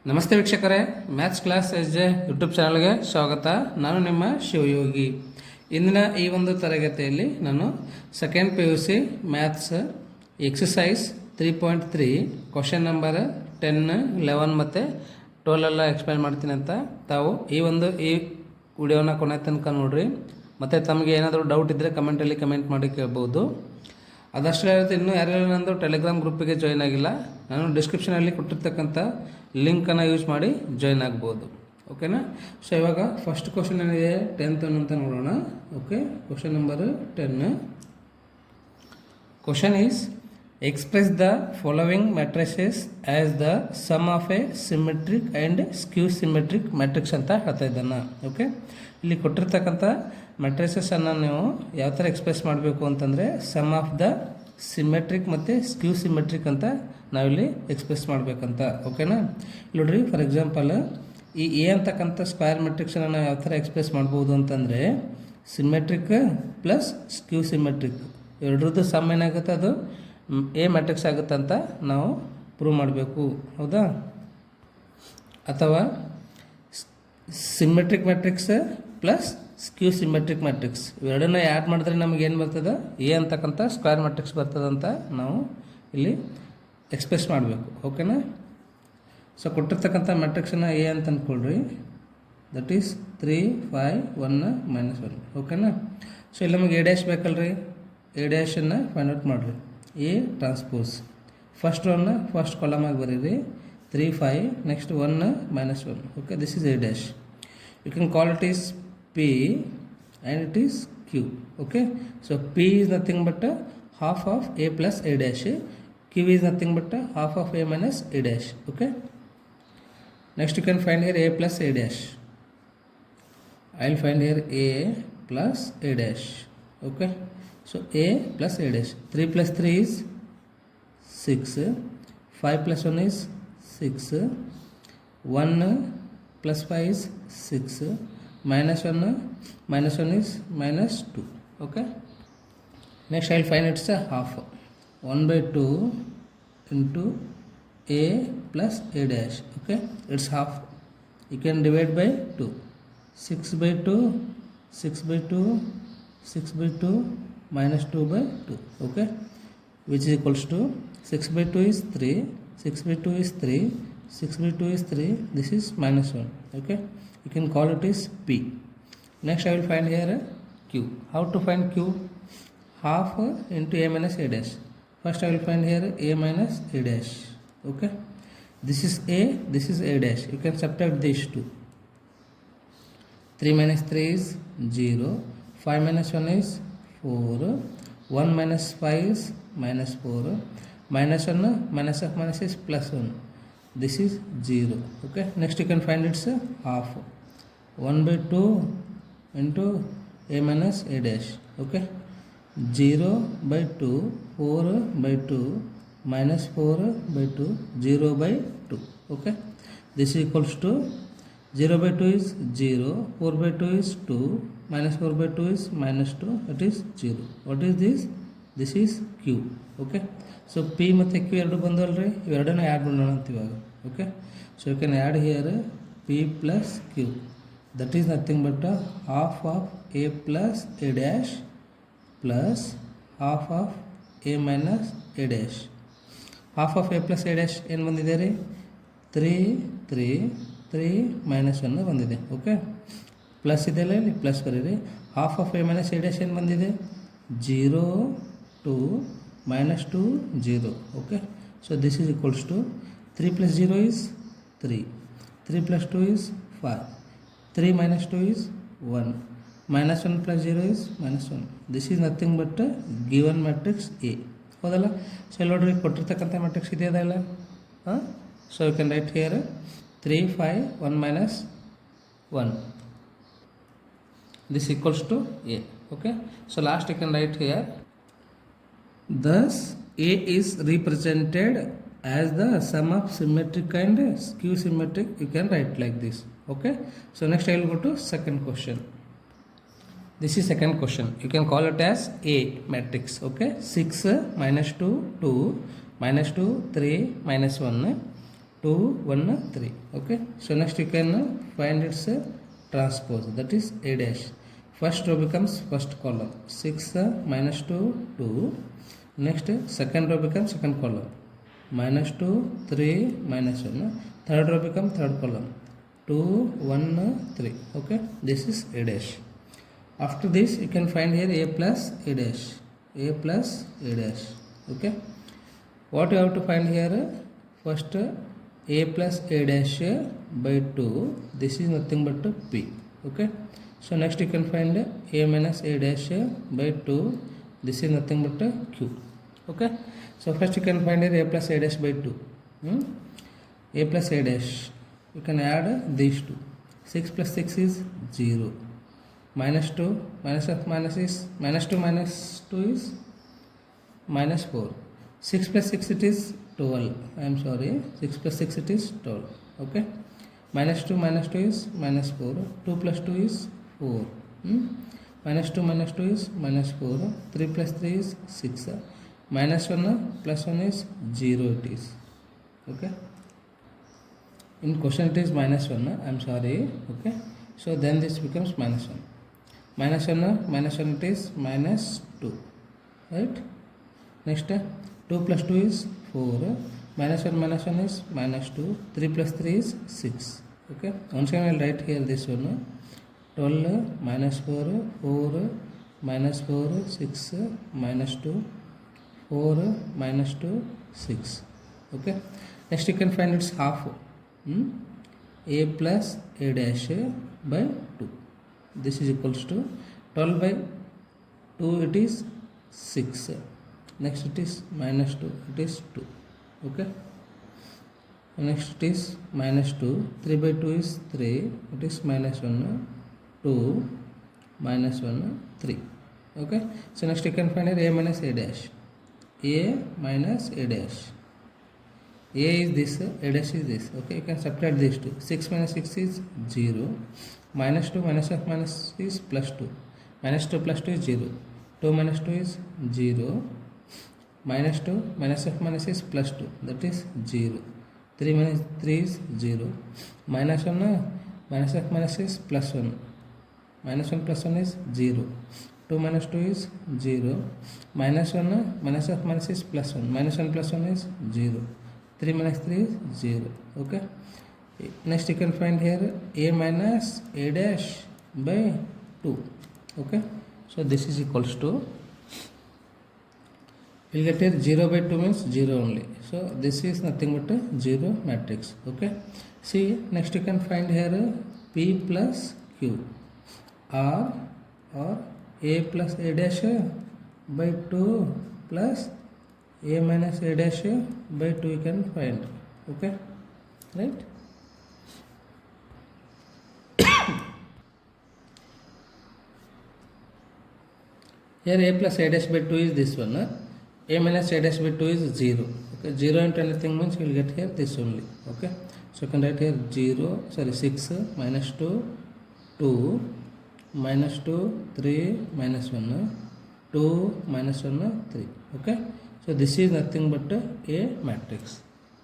ನಮಸ್ತೆ ವೀಕ್ಷಕರೇ, maths class S J YouTube ಚಾನಲ್ಗೆ ಸ್ವಾಗತ. ನಾನು ನಿಮ್ಮ ಶಿವಯೋಗಿ. ಇಂದಿನ ಈ ಒಂದು ತರಗತಿಯಲ್ಲಿ ನಾನು second PUC maths exercise 3.3 question number 10, 11 ಮತ್ತು 12 ಎಲ್ಲ ಎಕ್ಸ್ಪ್ಲೈನ್ ಮಾಡ್ತೀನಿ ಅಂತ ತಾವು ಈ ವಿಡಿಯೋನ ಕೊನೆ ತನಕ ನೋಡಿರಿ. ಮತ್ತು ತಮಗೆ ಏನಾದರೂ ಡೌಟ್ ಇದ್ದರೆ ಕಮೆಂಟಲ್ಲಿ ಕಮೆಂಟ್ ಮಾಡಿ ಕೇಳ್ಬೋದು. ಅದಷ್ಟೇ ಆಗುತ್ತೆ, ಇನ್ನೂ ಯಾರ್ಯಾರು ನಂದು ಟೆಲಿಗ್ರಾಮ್ ಗ್ರೂಪಿಗೆ ಜಾಯ್ನ್ ಆಗಿಲ್ಲ, ನಾನು ಡಿಸ್ಕ್ರಿಪ್ಷನಲ್ಲಿ ಕೊಟ್ಟಿರ್ತಕ್ಕಂಥ ಲಿಂಕನ್ನು ಯೂಸ್ ಮಾಡಿ ಜಾಯ್ನ್ ಆಗ್ಬೋದು. ಓಕೆನಾ? ಸೊ ಇವಾಗ ಫಸ್ಟ್ ಕ್ವಶನ್ ಏನಿದೆ 10th ಅಂತ ನೋಡೋಣ. Okay, question number 10. Question is express the following matrices as the sum of a symmetric and skew symmetric matrix ಅಂತ ಹೇಳ್ತಾ ಇದ್ದಾನೆ. ಓಕೆ, ಇಲ್ಲಿ ಕೊಟ್ಟಿರ್ತಕ್ಕಂಥ ಮ್ಯಾಟ್ರಿಸಸನ್ನು ನೀವು ಯಾವ ಥರ ಎಕ್ಸ್ಪ್ರೆಸ್ ಮಾಡಬೇಕು ಅಂತಂದರೆ ಸಮ್ ಆಫ್ ದ ಸಿಮೆಟ್ರಿಕ್ ಮತ್ತು ಸ್ಕ್ಯೂ ಸಿಮೆಟ್ರಿಕ್ ಅಂತ ನಾವಿಲ್ಲಿ ಎಕ್ಸ್ಪ್ರೆಸ್ ಮಾಡಬೇಕಂತ. ಓಕೆನಾ? ನೋಡ್ರಿ, ಫಾರ್ ಎಕ್ಸಾಂಪಲ್ ಈ ಎ ಅಂತಕ್ಕಂಥ ಸ್ಕ್ವೇರ್ ಮ್ಯಾಟ್ರಿಕ್ಸನ್ನು ನಾವು ಯಾವ ಥರ ಎಕ್ಸ್ಪ್ರೆಸ್ ಮಾಡ್ಬೋದು ಅಂತಂದರೆ ಸಿಮೆಟ್ರಿಕ್ ಪ್ಲಸ್ ಸ್ಕ್ಯೂ ಸಿಮೆಟ್ರಿಕ್ ಎರಡರದ್ದು ಸಮ್ ಏನಾಗುತ್ತೆ, ಅದು ಎ ಮ್ಯಾಟ್ರಿಕ್ಸ್ ಆಗುತ್ತೆ ಅಂತ ನಾವು ಪ್ರೂವ್ ಮಾಡಬೇಕು. ಹೌದಾ? ಅಥವಾ symmetric matrix plus skew symmetric matrix ಎರಡನ್ನ ಆ್ಯಡ್ ಮಾಡಿದ್ರೆ ನಮಗೆ ಏನು ಬರ್ತದೆ, ಎ ಅಂತಕ್ಕಂಥ ಸ್ಕ್ವೇರ್ ಮ್ಯಾಟ್ರಿಕ್ಸ್ ಬರ್ತದಂತ ನಾವು ಇಲ್ಲಿ ಎಕ್ಸ್ಪ್ರೆಸ್ ಮಾಡಬೇಕು. ಓಕೆನಾ? ಸೊ ಕೊಟ್ಟಿರ್ತಕ್ಕಂಥ ಮ್ಯಾಟ್ರಿಕ್ಸನ್ನು ಎ ಅಂತ ಅಂದ್ಕೊಳ್ರಿ, ದಟ್ ಈಸ್ 3, 5, 1, -1. ಓಕೆನಾ? ಸೊ ಇಲ್ಲಿ ನಮಗೆ ಎ ಡ್ಯಾಶ್ ಬೇಕಲ್ರಿ, ಎ ಡ್ಯಾಶನ್ನು ಫೈಂಡ್ ಔಟ್ ಮಾಡಿರಿ. ಎ ಟ್ರಾನ್ಸ್ಪೋಸ್ ಫಸ್ಟ್ ಕಾಲಮಾಗಿ ಬರೀರಿ, 3, 5, next 1, -1. Okay, this is A dash. You can call it is P and it is Q. Okay, so P is nothing but half of A plus A dash. Q is nothing but half of A minus A dash. Okay, next you can find here A plus A dash. I'll find here A plus A dash. Okay, so A plus A dash, 3 plus 3 is 6, 5 plus 1 is 6, 1 plus 5 is 6, -1 is -2. Okay, next I'll find it's a half. 1/2 into A plus A dash. Okay, it's half. You can divide by 2. 6/2, 6/2, 6/2 -2/2. Okay, which is equals to 6/2 is 3, 6/2 is 3, 6/2 is 3. This is -1. Okay, you can call it is P. Next I will find here Q. How to find Q? Half into A minus A dash. First I will find here A minus A dash. Okay, this is A, this is A dash. You can subtract these two. 3 minus 3 is 0, 5 minus 1 is 4, 1 minus 5 is -4, -1 minus of minus is +1. This is 0. Okay, next you can find it's half. 1/2 into A minus A dash. Okay, 0/2, 4/2 -4/2, 0/2. Okay, this is equals to 0/2 is 0, 4/2 is 2, -4/2 is -2, it is 0. What is this? This is Q. Okay, so P ಮತ್ತು Q ಎರಡು ಬಂದಲ್ರಿ, ಇವೆರಡನ್ನ add ಮಾಡೋಣ ಅಂತ ಇವಾಗ. Okay, so you can add here P plus Q. That is nothing but half of A plus A dash plus half of A minus A dash. Half of A plus A dash ಏನು ಬಂದಿದೆ ರೀ? 3, 3, 3 -1 ಬಂದಿದೆ. Okay, plus ಇದೆಲ್ಲ ಇಲ್ಲಿ plus ಬರೀರಿ. Half of A minus A dash ಏನು ಬಂದಿದೆ? 0, 2, -2, 0. Okay, so this is equals to 3 plus 0 is 3, 3 plus 2 is 5, 3 minus 2 is 1, -1 plus 0 is -1. This is nothing but given matrix A. ಹೌದಲ್ಲ? ಸೊ ಇಲ್ಲಿ ನೋಡ್ರಿ, ಕೊಟ್ಟಿರ್ತಕ್ಕಂಥ matrix ಇದೆಯಲ್ಲ. ಹಾಂ, so you can write here 3, 5, 1 -1. This equals to A. Okay, so last you can write here, thus A is represented as the sum of symmetric and skew symmetric. You can write like this. Okay, so next I will go to second question. This is second question. You can call it as A matrix. Okay, 6 -2, 2 -2, 3 -1, 2, 1, 3. Okay. So next you can find its transpose, that is A dash. First row becomes first column. 6 minus 2, 2. Next second row becomes second column. Minus 2, 3, minus 1. Third row becomes third column. 2, 1, 3. Okay. This is A dash. After this you can find here A plus A dash. A plus A dash. Okay. What you have to find here? First A plus A dash by 2. This is nothing but P. Okay. So next you can find A minus A dash by 2. This is nothing but Q. Okay. So first you can find here A plus A dash by 2. A plus A dash. You can add these two. 6 plus 6 is 0. Minus 2 minus of minus is minus 2 minus 2 is minus 4. 6 plus 6 it is 12. I am sorry. 6 plus 6 it is 12. Okay. Minus 2 is minus 4. 2 plus 2 is 4. Minus 2 is minus 4. 3 plus 3 is 6. Minus 1 plus 1 is 0 it is. Okay. In question it is minus 1. I am sorry. Okay. So then this becomes minus 1. Minus 1 it is minus 2. Right. Next 2 plus 2 is 4. Minus 1 is minus 2. 3 plus 3 is 6. Okay. Once again I will write here this one. 12 minus 4, 4 minus 4, 6 minus 2, 4 minus 2, 6. Okay. Next you can find its half. A plus A dash by 2. This is equals to 12 by 2 it is 6. Next it is minus 2, it is 2. Okay. Next it is minus 2. 3 by 2 is 3. It is minus 1, 2, minus 1, 3. Okay. So next you can find A minus A dash. A minus A dash. A is this, A dash is this. Okay. You can subtract these two. 6 minus 6 is 0. Minus 2 minus of minus is plus 2. Minus 2 plus 2 is 0. 2 minus 2 is 0. Minus 2 minus of minus is plus 2. That is 0. 3 minus 3 is 0. Minus 1 minus of minus is plus 1. Minus 1 plus 1 is 0. 2 minus 2 is 0. Minus 1 minus of minus is plus 1. Minus 1 plus 1 is 0. 3 minus 3 is 0. Okay. Next you can find here A minus A dash by 2. Okay. So this is equals to, we'll get here 0 by 2 means 0 only. So this is nothing but a 0 matrix. Okay. See, next you can find here P plus Q or A plus A dash by 2 plus A minus A dash by 2 you can find. Okay. Right. Here A plus A dash by 2 is this one. A minus A dash by 2 is 0. Okay. 0 into anything means you will get here this only. Okay. So you can write here 6 minus 2, 2, minus 2, 3, minus 1, 2, minus 1, 3. Okay. So this is nothing but a matrix.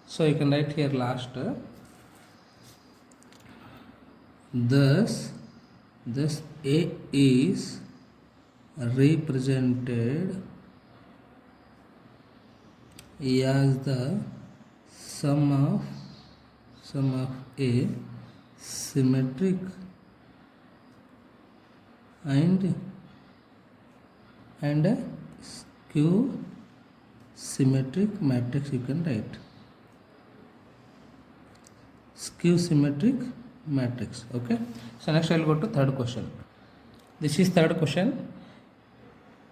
So you can write here last. Thus A is represented as the sum of a symmetric and a skew symmetric matrix. You can write skew symmetric matrix. Okay. So next I will go to third question. This is third question.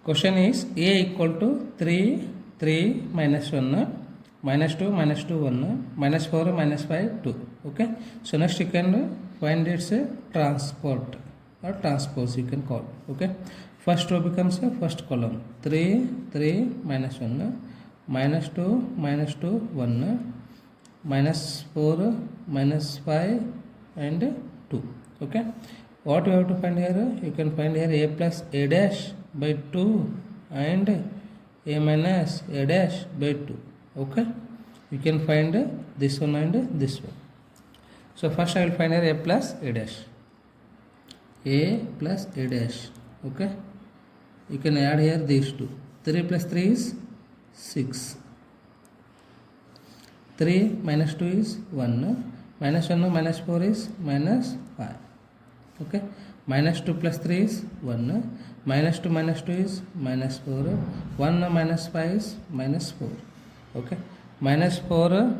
Question is A equal to 3, 3 minus 1, minus 2, minus 2, 1, minus 4, minus 5, 2. Okay. So next you can find its transport or transpose you can call. Okay. First row becomes a first column. 3, 3, minus 1, minus 2, minus 2, 1, minus 4, minus 5 and 2. Okay. What you have to find here? You can find here A plus A dash by 2 and A minus A dash by 2. Okay. you can find this one and this one. So first I will find here a plus a dash. A plus a dash. Okay. You can add here these two. 3 plus 3 is 6. 3 minus 2 is 1. Minus 1 minus 4 is minus 5. Okay. Minus 2 plus 3 is 1. Minus 2 minus 2 is minus 4. 1 minus 5 is minus 4. Okay. Minus 4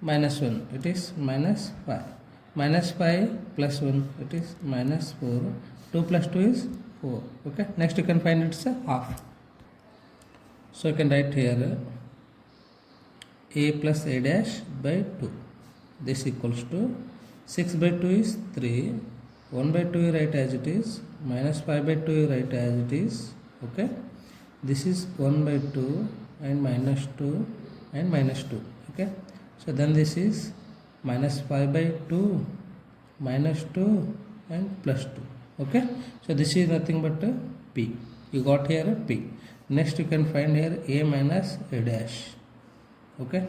minus 1, it is minus 5. Minus 5 plus 1, it is minus 4. 2 plus 2 is 4. Okay. Next you can find it's a half. So you can write here a plus a dash by 2. This equals to 6 by 2 is 3. 1 by 2 you write as it is. Minus 5 by 2 you write as it is. Okay. This is 1 by 2 and minus 2 and minus 2. Okay. So then this is minus 5 by 2 minus 2 and plus 2. Okay. So this is nothing but p. You got here a p. Next you can find here a minus a dash. Okay.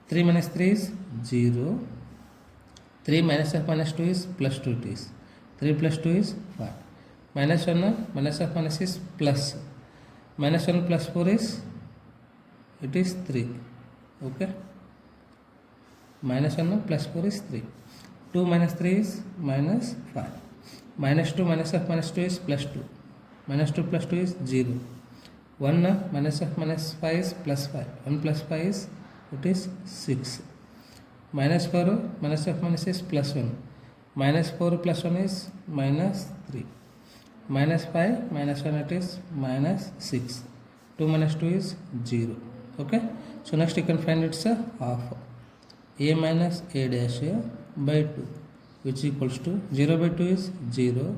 3 minus 3 is 0. 3 minus of minus 2 is plus 2 it is. 3 plus 2 is 5. Minus 1 minus of minus is plus. Minus 1 plus 4 is, it is 3. Okay. Minus 1 plus 4 is 3. 2 minus 3 is minus 5. Minus 2 minus of minus 2 is plus 2. Minus 2 plus 2 is 0. 1 minus of minus 5 is plus 5. 1 plus 5 is, it is 6. Minus 4 minus of minus is plus 1. Minus 4 plus 1 is minus 3. Minus 5 minus 1 it is minus 6. 2 minus 2 is 0. Okay. So next you can find it's a half. A minus a dash by 2, which equals to 0 by 2 is 0.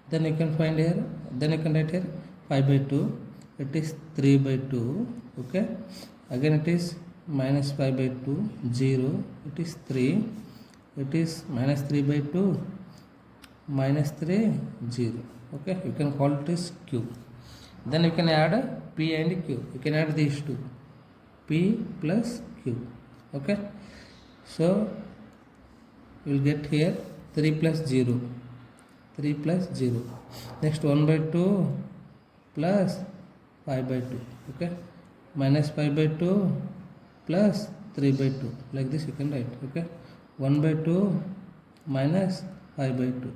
Then you can find here, then you can write here 5 by 2, it is 3 by 2. Okay. Again it is minus 5 by 2, 0, it is 3, it is minus 3 by 2, minus 3, 0. Okay. You can call it as q. Then you can add p and q. You can add these two, p plus q. Okay. So you will get here 3 plus 0. 3 plus 0. Next 1 by 2 plus 5 by 2. Okay. Minus 5 by 2 plus 3 by 2. Like this you can write. Okay. 1 by 2 minus 5 by 2.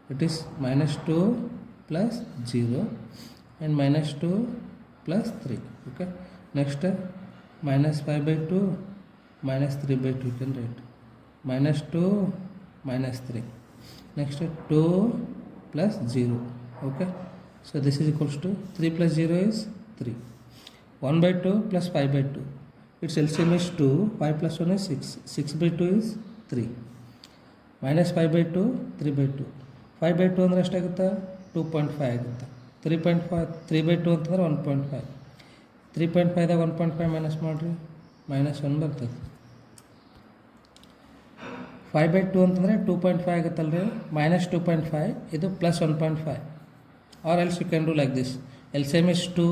It is minus 2 plus 0 and minus 2 plus 3. Okay. Next minus 5 by 2 minus 3 by 2 you can write. Minus 2 minus 3. Next 2 plus 0. Okay. So this is equals to 3 plus 0 is 3. 1 by 2 plus 5 by 2. Its LCM is 2. 5 plus 1 is 6. 6 by 2 is 3. Minus 5 by 2, 3 by 2. 5 by 2 ಅಂದ್ರೆ ಎಷ್ಟಾಗುತ್ತೆ 2.5 ಆಗುತ್ತೆ. 3 by 2 ಅಂತಂದ್ರೆ 1.5. 3.5 ದಾಗ 1.5 minus ಮಾಡಿರಿ minus 1 ಬರ್ತದೆ. 5 by 2 ಅಂತಂದರೆ 2.5 ಆಗುತ್ತಲ್ರಿ minus 2.5 ಇದು plus 1.5 or else you can do like this. LCM is 2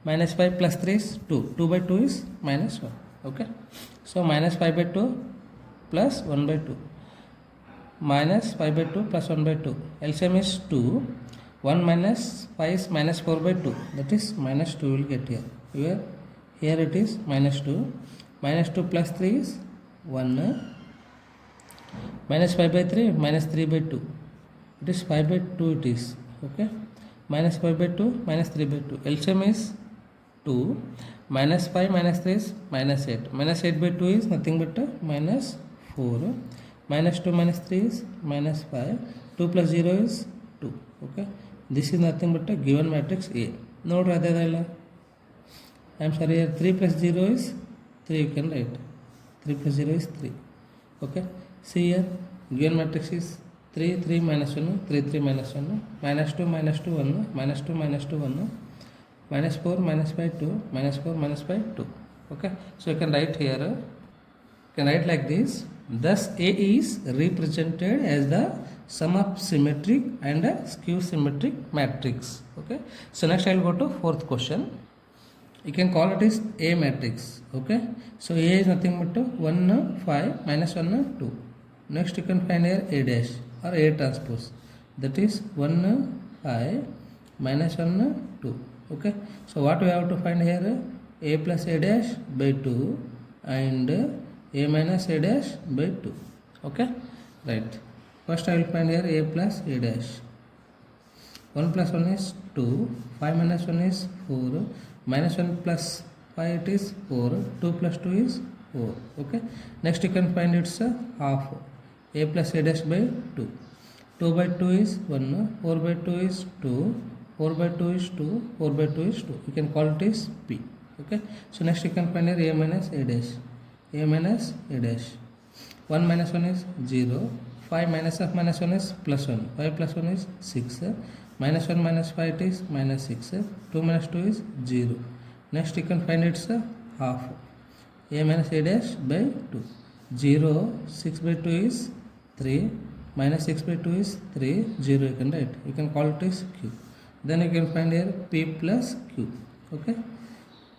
minus 5 plus 3 is 2. 2 by 2 is minus 1. Okay. So minus 5 by 2 plus 1 by 2. Minus 5 by 2 plus 1 by 2. LCM is 2. 1 minus 5 is minus 4 by 2. That is minus 2 will get here. Here it is minus 2. Minus 2 plus 3 is 1. Minus 5 by 3 minus 3 by 2. It is 5 by 2 it is. Okay. Minus 5 by 2 minus 3 by 2. LCM is 2. Minus 5 minus 3 is minus 8. Minus 8 by 2 is nothing but minus 4. Minus 2 minus 3 is minus 5. 2 plus 0 is 2. Okay. This is nothing but a given matrix A. Note rather than I am sorry here 3 plus 0 is 3 you can write. 3 plus 0 is 3. Okay. See here given matrix is 3 3 minus 1 3 3 minus 1 minus 2 minus 2 1 minus 2 minus 2 1 minus 4 minus 5 2 minus 4 minus 5 2. Okay. So you can write here, you can write like this. Thus A is represented as the sum of symmetric and a skew symmetric matrix. Okay. So next I will go to fourth question. you can call it is A matrix. Okay, so A is nothing but 1 5 minus 1 2. Next you can find here A dash or A transpose, that is 1 5 minus 1 2. Okay, so what we have to find here, A plus A dash by 2 and A minus A dash by 2. Okay, right. First I will find here A plus A dash. 1 plus 1 is 2, 5 minus 1 is 4, minus 1 plus 5 it is 4, 2 plus 2 is 4. Okay, next you can find it's a half. A plus A dash by 2. 2 by 2 is 1, 4 by 2 is 2, 4 by 2 is 2, 4 by 2 is 2. You can call it is P. Okay, so next you can find here A minus A dash. A minus A dash. 1 minus 1 is 0, 5 minus of minus 1 is plus 1, 5 plus 1 is 6, minus 1 minus 5 it is minus 6, 2 minus 2 is 0. Next you can find it's a half. A minus A dash by 2. 0, 6 by 2 is 3, minus 6 by 2 is 3, 0 you can write. You can call it as Q. Then you can find here P plus Q. Okay,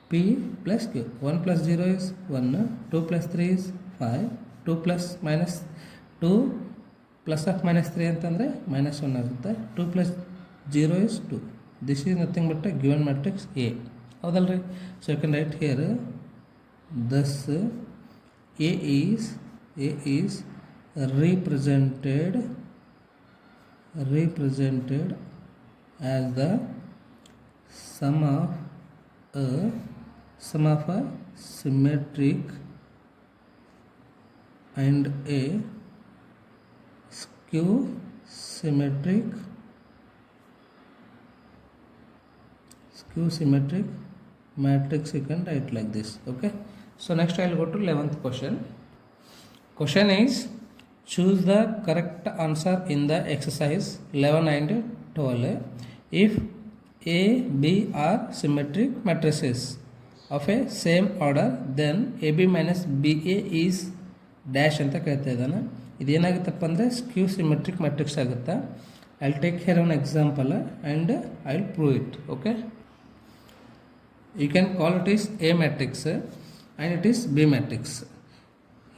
P plus Q. 1 plus 0 is 1, 2 plus 3 is 5, 2 plus minus 2 plus of minus 3 ಅಂತಂದರೆ minus 1 ಆಗುತ್ತೆ. 2 plus 0 is 2. This is nothing but a given matrix A. ಹೌದಲ್ರಿ? So you can write here, thus A is represented as the sum of a symmetric and a skew symmetric matrix. You can write like this. Okay, so next I will go to 11th question. Question is, choose the correct answer in the exercise 11 and 12 if A, B are symmetric matrices of a same order, then AB minus BA is dash ಅಂತ ಕೇಳ್ತಾ ಇದ್ದಾನೆ. ಇದೇನಾಗುತ್ತಪ್ಪ ಅಂದರೆ ಸ್ಕ್ಯೂ symmetric matrix ಆಗುತ್ತಾ. I will take here one example and I will prove it. Okay, you can call it is A matrix and it is B matrix.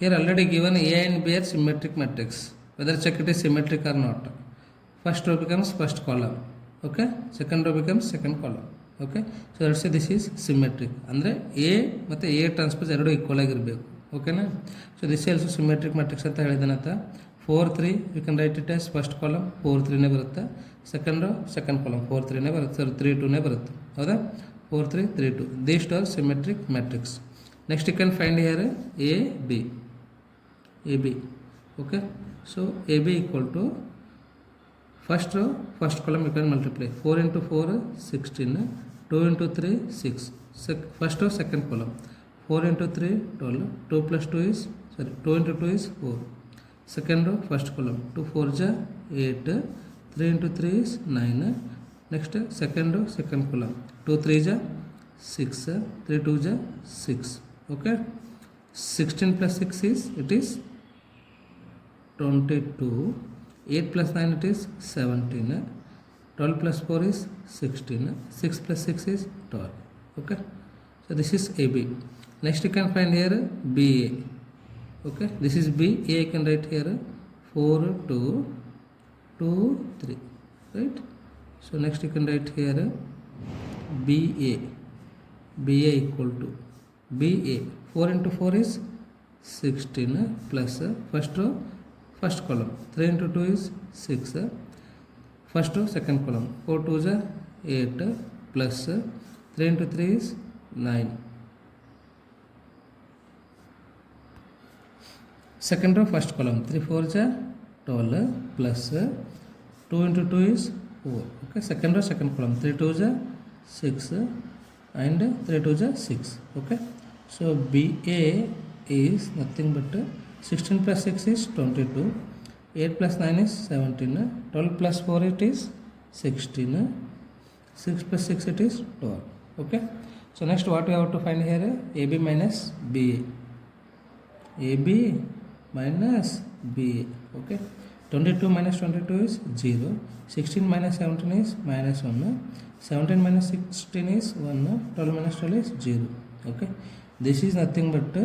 Here already given A and B are symmetric matrix. Whether check it is symmetric or not. First row becomes first column. Okay, second row becomes second column. Okay, so let's say this is symmetric. ಅಂದರೆ A ಮತ್ತು A transpose ಎರಡು equal ಆಗಿರಬೇಕು. ಓಕೆನಾ? So this also symmetric matrix ಅಂತ ಹೇಳಿದನಂತ. 4 3 you can write it as first column 4 3ನೇ ಬರುತ್ತೆ. Second second column 4 3ನೇ ಬರುತ್ತೆ. ಸರ್ 3 2ನೇ ಬರುತ್ತೆ. ಹೌದಾ? 4 3 3 2. These two are symmetric matrix. Next you can find here AB. Okay, so AB equal to first row first column you can multiply 4 into 4 16, 2 into 3 6. First row second column 4 into 3 12, 2 plus 2 is 2 into 2 is 4. Second row first column 2 4 ja 8, 3 into 3 is 9. Next second row second column 2 3 ja 6, 3 2 ja 6. Okay, 16 plus 6 is it is 22, 8 plus 9 it is 17, 12 plus 4 is 16, 6 plus 6 is 12. Okay, so this is AB. Next you can find here BA. Okay, this is B. A you can write here 4 2 2 3, right? So next you can write here BA equal to BA 4 into 4 is 16 plus first row first column 3 into 2 is 6, first row second column 4 2 is 8 plus 3 into 3 is 9. Second row first column 3 4 is 12 plus 2 into 2 is 4. Okay, second row second column 3 2 is 6 and 3 2 is 6. Okay, so BA is nothing but 16 plus 6 is 22, 8 plus 9 is 17, 12 plus 4 it is 16, 6 plus 6 it is 12. Okay, so next what we have to find here, AB minus BA. AB minus BA. Okay, 22 minus 22 is 0. 16 minus 17 is minus 1. 17 minus 16 is 1. 12 minus 12 is 0. Okay. This is nothing but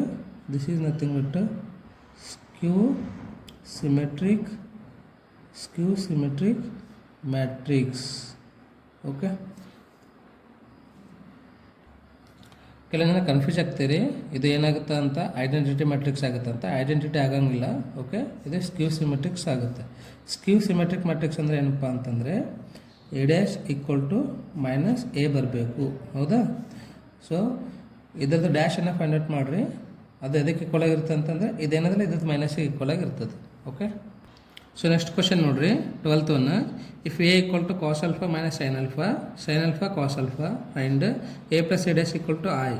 skew symmetric matrix. Okay. ಕೆಲವು ಜನ confuse ಆಗ್ತೀರಿ, ಇದು ಏನಾಗುತ್ತೆ ಅಂತ identity matrix ಆಗುತ್ತೆ ಅಂತ. Identity ಆಗಂಗಿಲ್ಲ. Okay, ಇದು ಸ್ಕ್ಯೂ ಸಿಮೆಟ್ರಿಕ್ಸ್ ಆಗುತ್ತೆ. ಸ್ಕ್ಯೂ ಸಿಮೆಟ್ರಿಕ್ ಮ್ಯಾಟ್ರಿಕ್ಸ್ ಅಂದರೆ ಏನಪ್ಪ ಅಂತಂದರೆ A dash equal to minus A ಬರಬೇಕು. ಹೌದಾ? ಸೊ ಇದ್ರದ್ದು ಡ್ಯಾಶನ್ನು ಫೈಂಡ್ ಔಟ್ ಮಾಡಿರಿ. ಅದು ಎದಕ್ಕೆ ಈಕ್ವಲ್ ಆಗಿರುತ್ತೆ ಅಂತಂದರೆ ಇದೇನಾದರೆ ಇದ್ರದ್ದು ಮೈನಸ್ಗೆ ಈಕ್ವಲ್ ಆಗಿರ್ತದೆ. ಓಕೆ, ಸೊ ನೆಕ್ಸ್ಟ್ ಕ್ವಶನ್ ನೋಡಿರಿ, 12th one. If a equal to cos alpha minus sin alpha cos alpha and a plus a dash equal to I,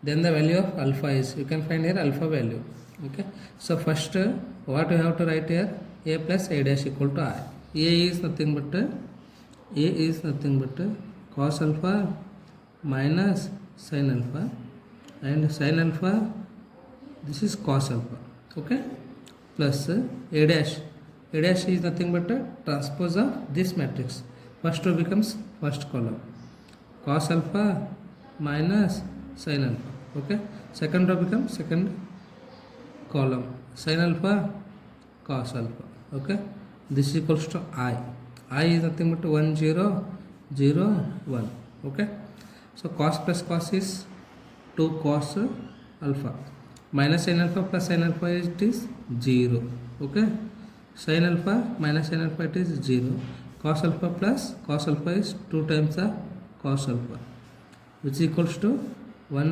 then the value of alpha is, you can find here alpha value. Okay, so first what we have to write here, a plus a dash equal to I. A is nothing but cos alpha minus sin alpha, and sin alpha, this is cos alpha. Okay, plus a dash is nothing but a transpose of this matrix. First row becomes first column, cos alpha minus sin alpha. Okay, second row becomes second column, sin alpha cos alpha. Okay, this is equals to I is nothing but 1 0 0 1. Okay, so cos plus cos is 2 cos alpha, minus sin alpha plus sin alpha it is 0. Okay, sin alpha minus sin alpha it is 0. Cos alpha plus cos alpha is 2 times of cos alpha, which equals to 1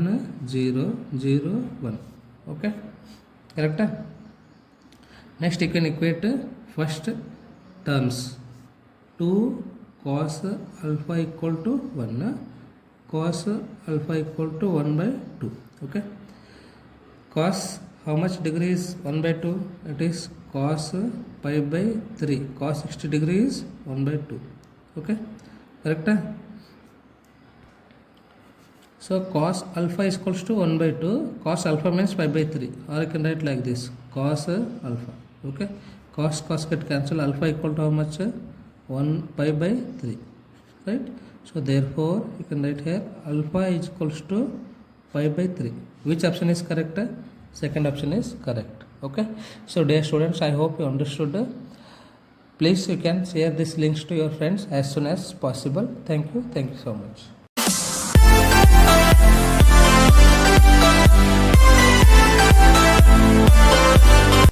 0 0 1. Okay, correct? Next you can equate first terms. 2 cos alpha equal to 1, cos alpha equal to 1 by 2. Okay, cos how much degree is 1 by 2? It is cos pi by 3. Cos 60 degree is 1 by 2. Okay, correct? So cos alpha is equals to 1 by 2. Cos alpha means pi by 3, or you can write like this, cos alpha. Okay, cos get cancel. Alpha equal to how much? 1 pi by 3, right? So therefore you can write here alpha is equals to pi by 3. Which option is correct? Second option is correct. Okay, so dear students, I hope you understood. Please you can share these links to your friends as soon as possible. Thank you so much.